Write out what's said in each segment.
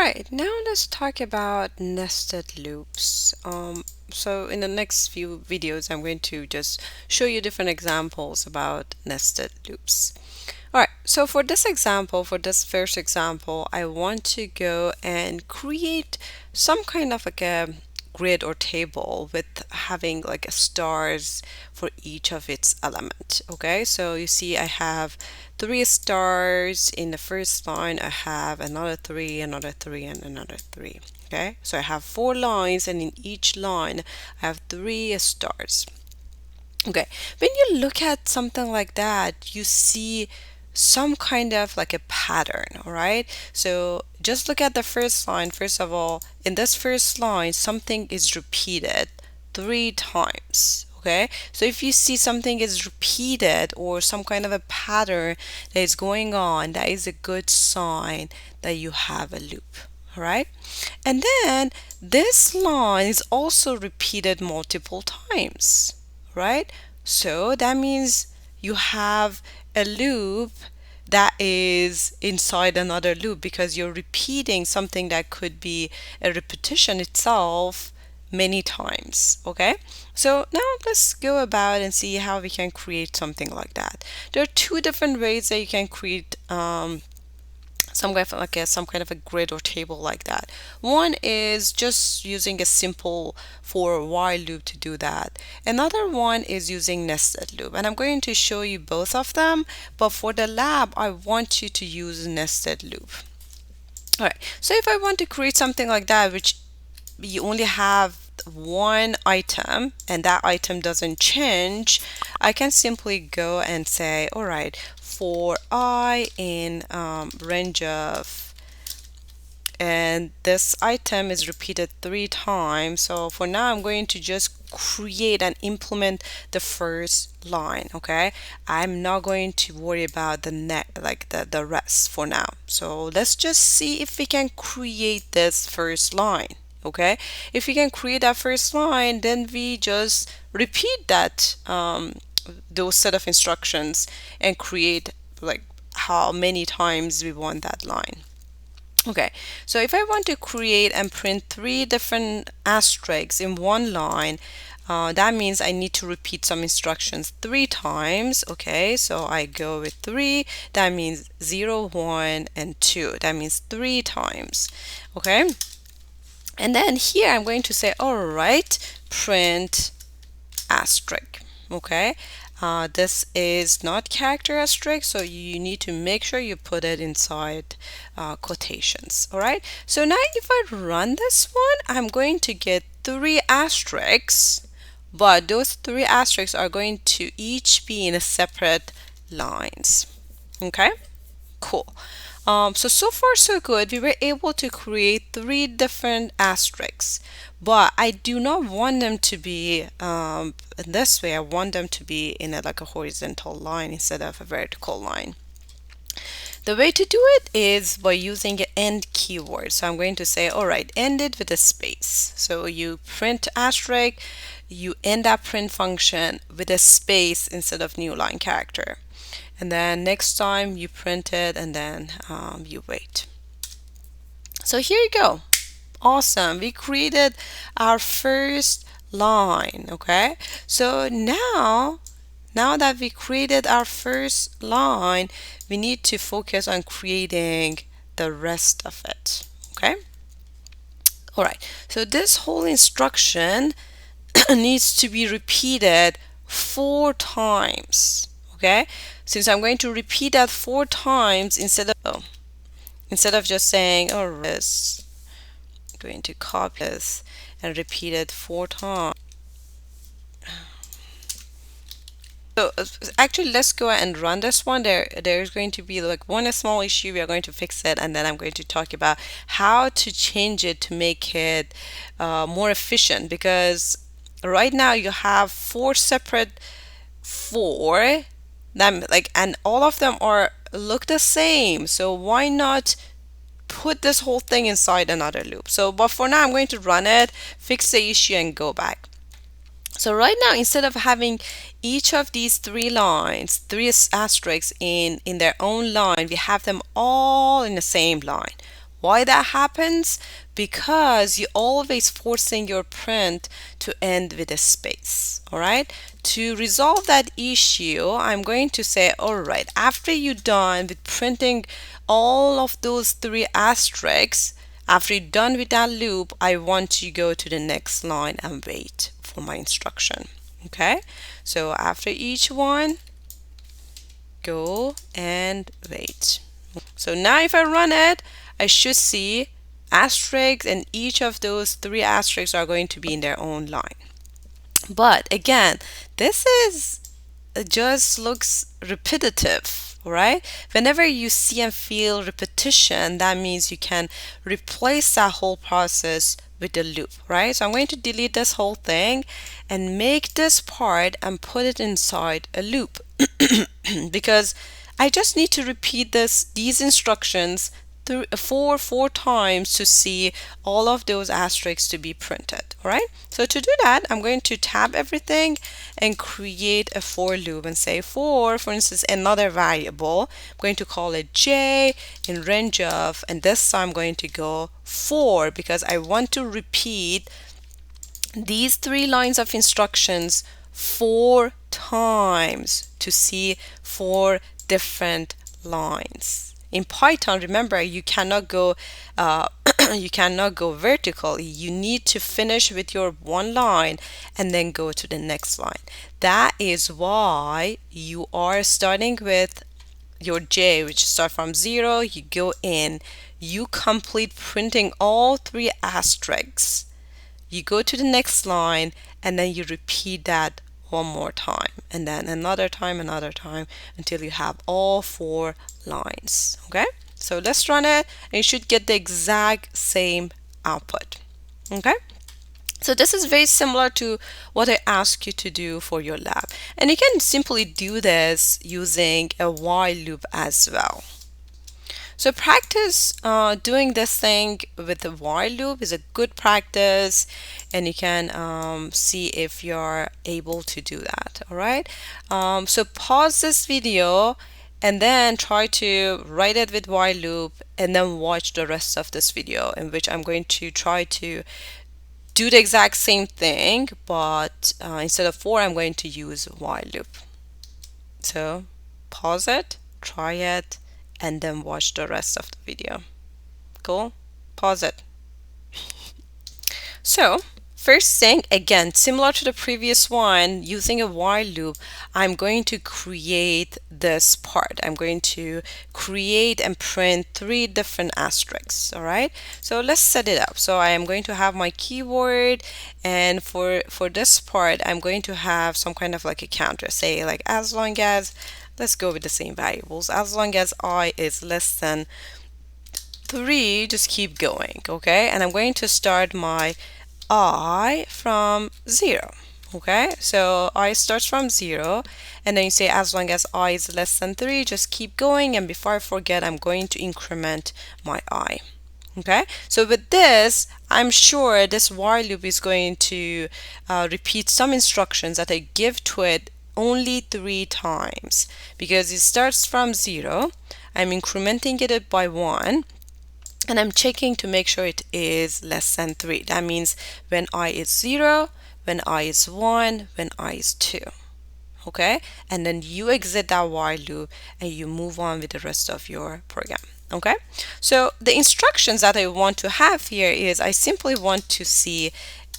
Alright, now let's talk about nested loops. So in the next few videos, I'm going to just show you different examples about nested loops. Alright, so for this example, for this first example, I want to go and create some kind of like a grid or table with having like a stars for each of its element. Okay, so you see I have 3 stars in the first line. I have another 3, another 3, and another 3. Okay, so I have 4 lines, and in each line I have 3 stars. Okay, when you look at something like that, you see some kind of like a pattern, all right? So just look at the first line. First of all, in this first line, something is repeated 3 times. Okay, so if you see something is repeated or some kind of a pattern that is going on, that is a good sign that you have a loop. All right, and then this line is also repeated multiple times, right? So that means you have a loop that is inside another loop because you're repeating something that could be a repetition itself many times. Okay, so now let's go about and see how we can create something like that. There are 2 different ways that you can create some kind of a grid or table like that. One is just using a simple for a while loop to do that. Another one is using nested loop, and I'm going to show you both of them, but for the lab I want you to use nested loop. All right, so if I want to create something like that, which you only have one item and that item doesn't change, I can simply go and say, all right, for I in range of, and this item is repeated 3 times. So for now, I'm going to just create and implement the first line. Okay, I'm not going to worry about the the rest for now. So let's just see if we can create this first line. Okay, if we can create that first line, then we just repeat that those set of instructions and create like how many times we want that line. Okay, so if I want to create and print 3 different asterisks in one line, that means I need to repeat some instructions 3 times. Okay, so I go with 3, that means 0, 1, and 2. That means 3 times. Okay, and then here I'm going to say, all right, print asterisk. Okay, this is not character asterisk, so you need to make sure you put it inside quotations. All right, so now if I run this one, I'm going to get 3 asterisks, but those 3 asterisks are going to each be in a separate lines. Okay, cool. So far so good. We were able to create 3 different asterisks, but I do not want them to be in this way. I want them to be in like a horizontal line instead of a vertical line. The way to do it is by using an end keyword. So I'm going to say, all right, end it with a space. So you print asterisk, you end that print function with a space instead of new line character. And then next time you print it, and then you wait. So here you go. Awesome. We created our first line. Okay. So now that we created our first line, we need to focus on creating the rest of it. Okay. All right. So this whole instruction needs to be repeated 4 times. Okay, since I'm going to repeat that 4 times instead of just saying, oh, this, I'm going to copy this and repeat it 4 times. So actually, let's go and run this one. There's going to be like one small issue. We are going to fix it, and then I'm going to talk about how to change it to make it more efficient, because right now you have 4 separate 4 that and all of them are look the same, so why not put this whole thing inside another loop? So but for now I'm going to run it, fix the issue, and go back. So right now, instead of having each of these 3 lines, 3 asterisks in their own line, we have them all in the same line. Why that happens? Because you're always forcing your print to end with a space. All right. To resolve that issue, I'm going to say, all right, after you're done with printing all of those three asterisks, after you're done with that loop, I want to go to the next line and wait for my instruction. Okay. So after each one, go and wait. So now if I run it, I should see asterisks, and each of those three asterisks are going to be in their own line. But again, this is it just looks repetitive, right? Whenever you see and feel repetition, that means you can replace that whole process with the loop, right? So I'm going to delete this whole thing and make this part and put it inside a loop because I just need to repeat these instructions four times to see all of those asterisks to be printed. All right. So to do that, I'm going to tab everything and create a for loop and say for instance, another variable. I'm going to call it j in range of, and this time I'm going to go 4 because I want to repeat these 3 lines of instructions 4 times to see 4 different lines. In Python, remember, you cannot go you cannot go vertically. You need to finish with your one line and then go to the next line. That is why you are starting with your J, which start from 0, you go in, you complete printing all 3 asterisks. You go to the next line and then you repeat that one more time, and then another time until you have all 4 lines. Okay, so let's run it and you should get the exact same output. Okay, so this is very similar to what I asked you to do for your lab, and you can simply do this using a while loop as well. So practice doing this thing with the while loop is a good practice, and you can see if you're able to do that. All right. So pause this video and then try to write it with while loop, and then watch the rest of this video in which I'm going to try to do the exact same thing, but instead of 4, I'm going to use while loop. So pause it, try it, and then watch the rest of the video. Cool? Pause it. So first thing, again, similar to the previous one, using a while loop, I'm going to create this part. I'm going to create and print 3 different asterisks. All right. So let's set it up. So I am going to have my keyword, and for this part, I'm going to have some kind of like a counter. Say like as long as, let's go with the same variables. As long as I is less than 3, just keep going. Okay. And I'm going to start my I from 0. Okay, so I starts from 0, and then you say as long as I is less than 3, just keep going, and before I forget, I'm going to increment my I. Okay, so with this, I'm sure this while loop is going to repeat some instructions that I give to it only 3 times, because it starts from 0, I'm incrementing it by 1, and I'm checking to make sure it is less than 3. That means when I is 0, when I is 1, when I is 2. Okay, and then you exit that while loop and you move on with the rest of your program. Okay, so the instructions that I want to have here is I simply want to see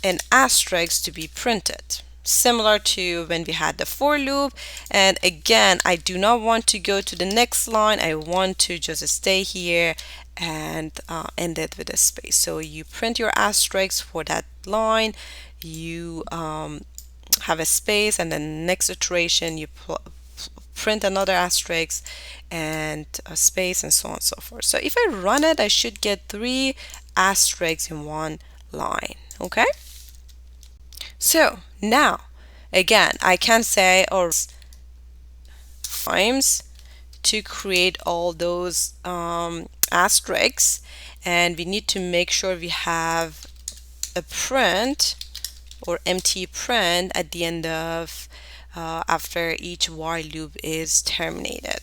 an asterisk to be printed, similar to when we had the for loop. And again, I do not want to go to the next line. I want to just stay here and end it with a space. So you print your asterisk for that line, you have a space, and then next iteration you print another asterisk and a space, and so on and so forth. So if I run it, I should get 3 asterisks in one line. Okay, so now again, I can say or times to create all those asterisks, and we need to make sure we have a print or empty print at the end of after each while loop is terminated.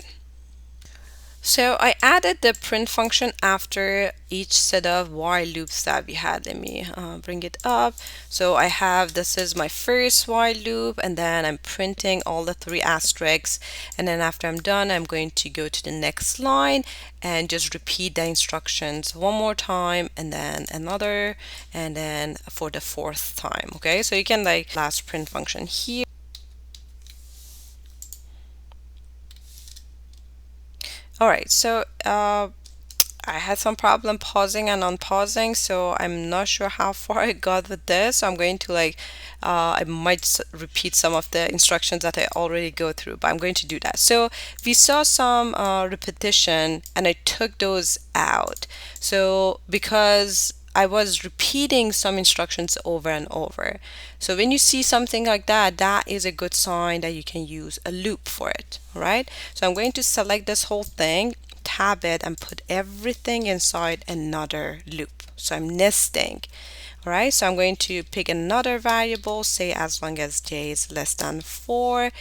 So I added the print function after each set of while loops that we had. Let me bring it up. So I have, this is my first while loop, and then I'm printing all the three asterisks. And then after I'm done, I'm going to go to the next line and just repeat the instructions one more time, and then another, and then for the fourth time. Okay, so you can like last print function here. All right, so I had some problem pausing and unpausing, so I'm not sure how far I got with this. So I'm going to like, I might repeat some of the instructions that I already go through, but I'm going to do that. So we saw some repetition and I took those out. So because I was repeating some instructions over and over. So when you see something like that, that is a good sign that you can use a loop for it, all right? So I'm going to select this whole thing, tab it, and put everything inside another loop. So I'm nesting. All right, so I'm going to pick another variable, say as long as j is less than 4,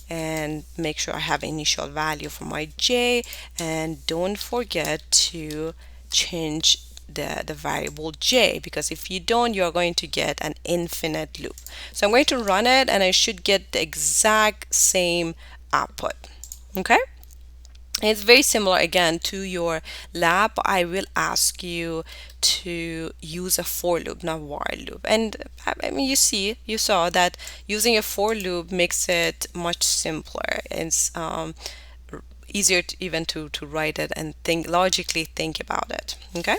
and make sure I have initial value for my j, and don't forget to change the variable j, because if you don't, you're going to get an infinite loop. So I'm going to run it and I should get the exact same output. Okay, it's very similar again to your lab. I will ask you to use a for loop, not while loop. And I mean, you saw that using a for loop makes it much simpler. It's easier to even to write it and think logically think about it. Okay.